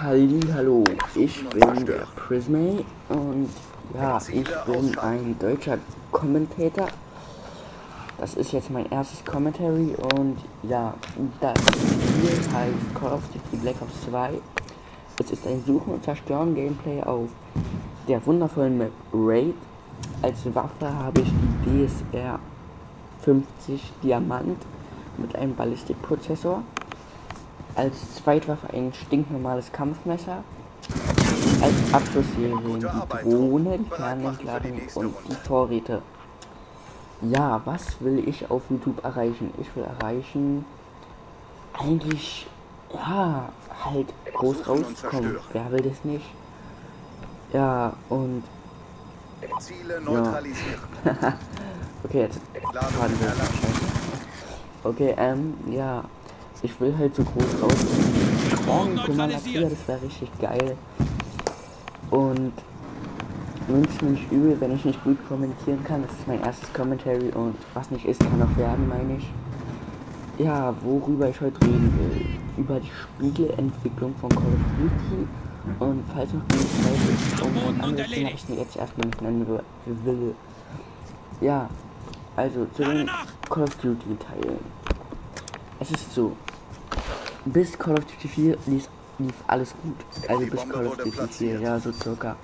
Hallo, ich bin der Prismay und ja, ich bin ein deutscher Commentator. Das ist jetzt mein erstes Commentary und ja, das Spiel heißt Call of Duty Black Ops 2. Es ist ein Suchen und Zerstören Gameplay auf der wundervollen Map Raid. Als Waffe habe ich die DSR 50 Diamant mit einem Ballistikprozessor. Als Zweitwaffe ein stinknormales Kampfmesser. Als Abschlussserie die Drohne, die Fernentladung und die Vorräte. Ja, was will ich auf YouTube erreichen? Ich will erreichen, eigentlich, ja, halt groß rauskommen. Wer will das nicht? Ja, und Ziele neutralisieren. ja. Okay, jetzt fahren wir. Okay, ja. Ich will halt so groß rauskommen. Commander Krieger, das wäre richtig geil. Und nimm's mir nicht übel, wenn ich nicht gut kommentieren kann. Das ist mein erstes Commentary und was nicht ist, kann auch werden, meine ich. Ja, worüber ich heute reden will. Über die Spieleentwicklung von Call of Duty. Und falls noch keine Zeit ist, um anderes Thema, was ich jetzt erstmal nicht nennen will. Ja, also zu den Call of Duty Teilen. Es ist so. Bis Call of Duty 4 lief alles gut. Also bis Call of Duty 4, ja, so circa.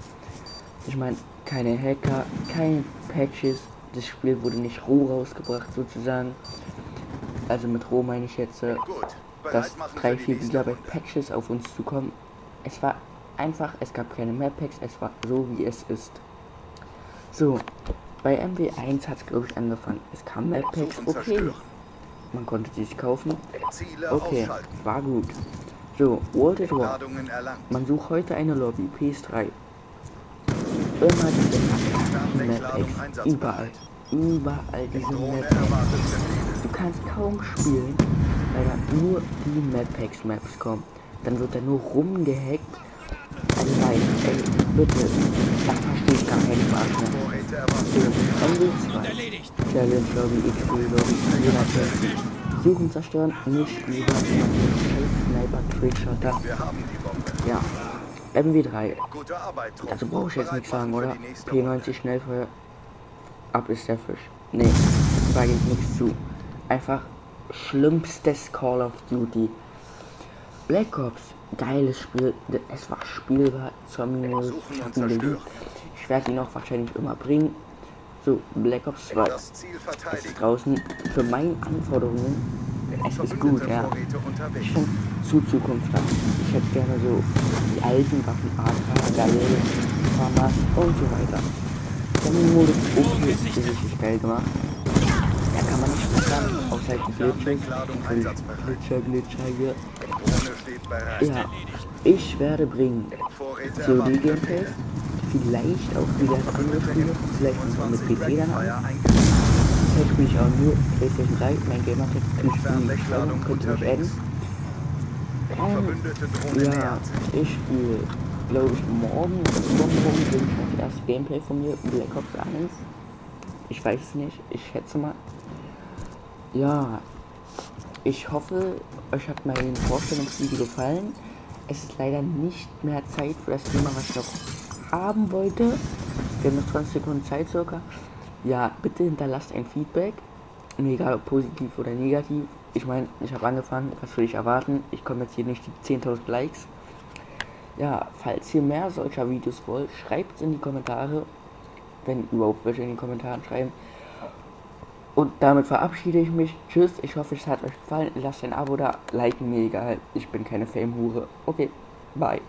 Ich meine, keine Hacker, keine Patches. Das Spiel wurde nicht roh rausgebracht, sozusagen. Also mit roh meine ich jetzt, dass 3-4 GB Patches auf uns zukommen. Es war einfach, es gab keine Map Packs, es war so wie es ist. So, bei MW1 hat es glaube ich angefangen. Es kam Map Packs, okay. Man konnte sie sich kaufen. Okay, war gut. So, World at War. Man sucht heute eine Lobby, PS3. Immer diese Map-Packs. Überall diese Map-Packs. Du kannst kaum spielen, weil da nur die Map-Packs kommen. Dann wird da nur rumgehackt. Also nein, ey, bitte. Das verstehe ich gar nicht mehr. So, MW2. Challenge Lobby, XP Lobby, jeder Suchen, zerstören, nicht lieber Sniper, Trickshotter. Ja, MW3. Also brauche ich jetzt nichts sagen, oder? P90 Schnellfeuer. Ab ist der Fisch. Nee, sage ich nichts zu. Einfach schlimmstes Call of Duty. Black Ops, geiles Spiel. Es war spielbar. Zombie-Modus, ich werde ihn auch wahrscheinlich immer bringen. So, Black Ops 2. Es ist draußen für meine Anforderungen. Es ist gut, ja. Ich finde zu zukunftslang. Ich hätte gerne so die alten Waffen, AK, geil, Famas und so weiter. Zombie-Modus okay, ist richtig geil gemacht. Da kann man nicht meckern, außer halt Glitscher hier. Ja, ich werde bringen COD Gameplay, vielleicht auch wieder andere Spiele, vielleicht noch mit PC dann an. Vielleicht spiele ich auch nur PlayStation 3, mein Gamertag könnte mich adden. Ja, ich spiele, glaube ich, morgen das erste Gameplay von mir, Black Ops 1. Ich weiß es nicht, ich schätze mal. Ja, ich hoffe, euch hat mein Vorstellungsvideo gefallen. Es ist leider nicht mehr Zeit für das Thema, was ich noch haben wollte. Wir haben noch 20 Sekunden Zeit circa. Ja, bitte hinterlasst ein Feedback. Mir egal ob positiv oder negativ. Ich meine, ich habe angefangen, was will ich erwarten? Ich komme jetzt hier nicht die 10.000 Likes. Ja, falls ihr mehr solcher Videos wollt, schreibt es in die Kommentare. Wenn überhaupt welche in den Kommentaren schreiben. Und damit verabschiede ich mich. Tschüss, ich hoffe, es hat euch gefallen. Lasst ein Abo da, liken mir egal. Ich bin keine Fame-Hure. Okay, bye.